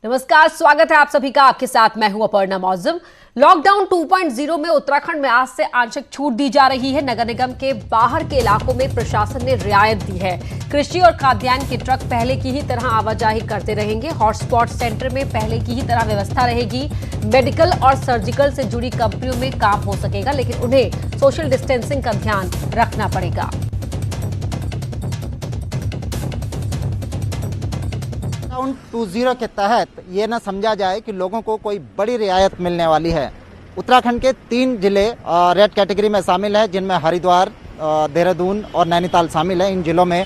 नमस्कार, स्वागत है आप सभी का। आपके साथ मैं हूं अपर्णा मौजम। लॉकडाउन 2.0 में उत्तराखंड में आज से आंशिक छूट दी जा रही है। नगर निगम के बाहर के इलाकों में प्रशासन ने रियायत दी है। कृषि और खाद्यान्न के ट्रक पहले की ही तरह आवाजाही करते रहेंगे। हॉटस्पॉट सेंटर में पहले की ही तरह व्यवस्था रहेगी। मेडिकल और सर्जिकल से जुड़ी कंपनियों में काम हो सकेगा, लेकिन उन्हें सोशल डिस्टेंसिंग का ध्यान रखना पड़ेगा। लॉकडाउन 2.0 के तहत ये न समझा जाए कि लोगों को कोई बड़ी रियायत मिलने वाली है। उत्तराखंड के 3 जिले रेड कैटेगरी में शामिल है, जिनमें हरिद्वार, देहरादून और नैनीताल शामिल है। इन जिलों में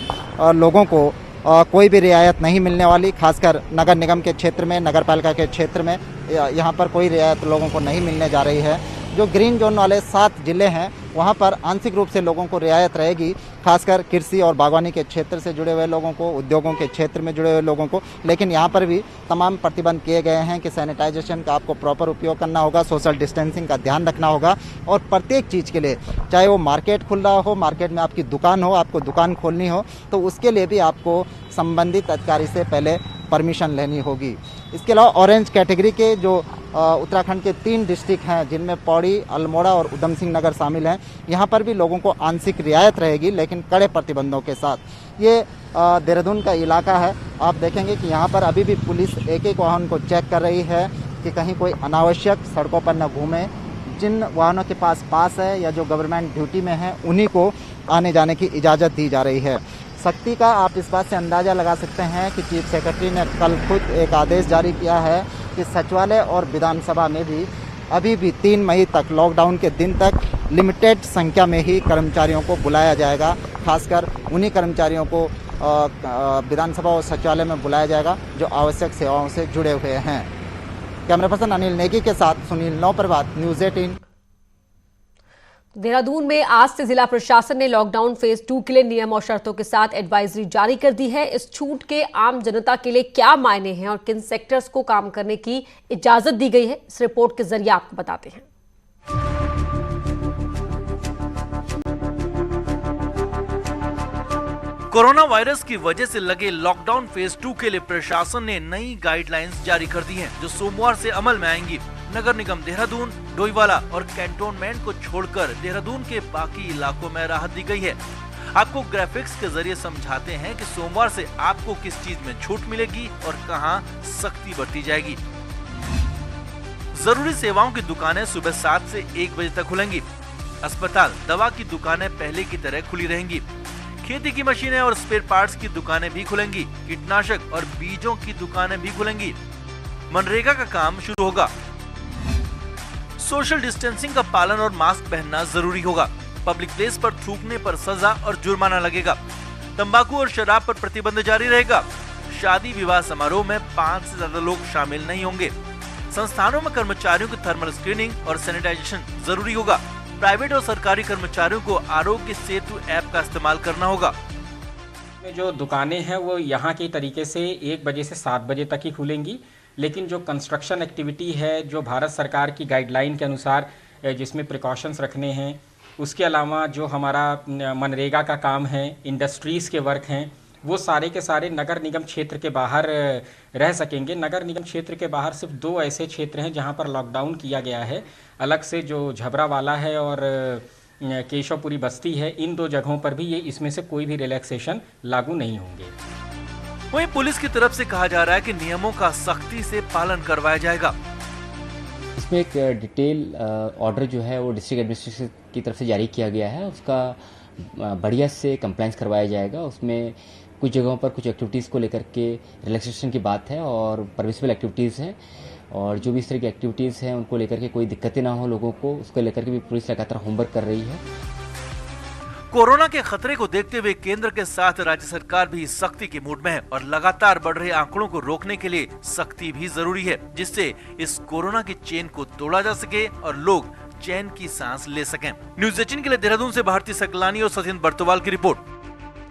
लोगों को कोई भी रियायत नहीं मिलने वाली। खासकर नगर निगम के क्षेत्र में, नगर पालिका के क्षेत्र में यहाँ पर कोई रियायत लोगों को नहीं मिलने जा रही है। जो ग्रीन जोन वाले 7 जिले हैं वहाँ पर आंशिक रूप से लोगों को रियायत रहेगी। खासकर कृषि और बागवानी के क्षेत्र से जुड़े हुए लोगों को, उद्योगों के क्षेत्र में जुड़े हुए लोगों को। लेकिन यहाँ पर भी तमाम प्रतिबंध किए गए हैं कि सैनिटाइजेशन का आपको प्रॉपर उपयोग करना होगा, सोशल डिस्टेंसिंग का ध्यान रखना होगा। और प्रत्येक चीज़ के लिए, चाहे वो मार्केट खुल रहा हो, मार्केट में आपकी दुकान हो, आपको दुकान खोलनी हो, तो उसके लिए भी आपको संबंधित अधिकारी से पहले परमिशन लेनी होगी। इसके अलावा ऑरेंज कैटेगरी के जो उत्तराखंड के 3 डिस्ट्रिक्ट हैं, जिनमें पौड़ी, अल्मोड़ा और उधम सिंह नगर शामिल हैं, यहाँ पर भी लोगों को आंशिक रियायत रहेगी, लेकिन कड़े प्रतिबंधों के साथ। ये देहरादून का इलाका है। आप देखेंगे कि यहाँ पर अभी भी पुलिस एक वाहन को चेक कर रही है कि कहीं कोई अनावश्यक सड़कों पर न घूमे। जिन वाहनों के पास है या जो गवर्नमेंट ड्यूटी में है, उन्हीं को आने जाने की इजाज़त दी जा रही है। सख्ती का आप इस बात से अंदाज़ा लगा सकते हैं कि चीफ सेक्रेटरी ने कल खुद एक आदेश जारी किया है कि सचिवालय और विधानसभा में भी अभी भी 3 मई तक, लॉकडाउन के दिन तक, लिमिटेड संख्या में ही कर्मचारियों को बुलाया जाएगा। खासकर उन्हीं कर्मचारियों को विधानसभा और सचिवालय में बुलाया जाएगा जो आवश्यक सेवाओं से जुड़े हुए हैं। कैमरा पर्सन अनिल नेगी के साथ सुनील नौप्रभात, न्यूज़ 18। देहरादून में आज से जिला प्रशासन ने लॉकडाउन फेज 2 के लिए नियम और शर्तों के साथ एडवाइजरी जारी कर दी है। इस छूट के आम जनता के लिए क्या मायने हैं और किन सेक्टर्स को काम करने की इजाजत दी गई है, इस रिपोर्ट के जरिए आपको बताते हैं। कोरोना वायरस की वजह से लगे लॉकडाउन फेज 2 के लिए प्रशासन ने नई गाइडलाइंस जारी कर दी हैं, जो सोमवार से अमल में आएंगी। नगर निगम देहरादून, डोईवाला और कैंटोनमेंट को छोड़कर देहरादून के बाकी इलाकों में राहत दी गई है। आपको ग्राफिक्स के जरिए समझाते हैं कि सोमवार से आपको किस चीज में छूट मिलेगी और कहां सख्ती बरती जाएगी। जरूरी सेवाओं की दुकानें सुबह 7 से 1 बजे तक खुलेंगी। अस्पताल, दवा की दुकानें पहले की तरह खुली रहेंगी। खेती की मशीनें और स्पेयर पार्ट्स की दुकानें भी खुलेंगी। कीटनाशक और बीजों की दुकानें भी खुलेंगी। मनरेगा का काम शुरू होगा। सोशल डिस्टेंसिंग का पालन और मास्क पहनना जरूरी होगा। पब्लिक प्लेस पर थूकने पर सजा और जुर्माना लगेगा। तंबाकू और शराब पर प्रतिबंध जारी रहेगा। शादी विवाह समारोह में 5 से ज्यादा लोग शामिल नहीं होंगे। संस्थानों में कर्मचारियों की थर्मल स्क्रीनिंग और सैनिटाइजेशन जरूरी होगा। प्राइवेट और सरकारी कर्मचारियों को आरोग्य सेतु ऐप का इस्तेमाल करना होगा। जो दुकानें हैं वो यहाँ के तरीके से 1 बजे से 7 बजे तक ही खुलेंगी, लेकिन जो कंस्ट्रक्शन एक्टिविटी है, जो भारत सरकार की गाइडलाइन के अनुसार जिसमें प्रिकॉशंस रखने हैं, उसके अलावा जो हमारा मनरेगा का काम है, इंडस्ट्रीज़ के वर्क हैं, वो सारे के सारे नगर निगम क्षेत्र के बाहर रह सकेंगे। नगर निगम क्षेत्र के बाहर सिर्फ 2 ऐसे क्षेत्र हैं जहाँ पर लॉकडाउन किया गया है अलग से, जो झबरावाला है और केशवपुरी बस्ती है। इन 2 जगहों पर भी ये इसमें से कोई भी रिलैक्सेशन लागू नहीं होंगे। वहीं पुलिस की तरफ से कहा जा रहा है कि नियमों का सख्ती से पालन करवाया जाएगा। इसमें एक डिटेल ऑर्डर जो है वो डिस्ट्रिक्ट एडमिनिस्ट्रेशन की तरफ से जारी किया गया है। उसका बढ़िया से कंप्लायंस करवाया जाएगा। उसमें कुछ जगहों पर कुछ एक्टिविटीज़ को लेकर के रिलैक्सेशन की बात है और परमिसिबल एक्टिविटीज़ हैं, और जो भी इस तरह की एक्टिविटीज़ हैं उनको लेकर के कोई दिक्कतें ना हो लोगों को, उसको लेकर के भी पुलिस लगातार होमवर्क कर रही है। कोरोना के खतरे को देखते हुए केंद्र के साथ राज्य सरकार भी सख्ती के मूड में है और लगातार बढ़ रहे आंकड़ों को रोकने के लिए सख्ती भी जरूरी है, जिससे इस कोरोना की चेन को तोड़ा जा सके और लोग चैन की सांस ले सकें। न्यूज़ 18 के लिए देहरादून से भारती सकलानी और सचिन बर्तवाल की रिपोर्ट।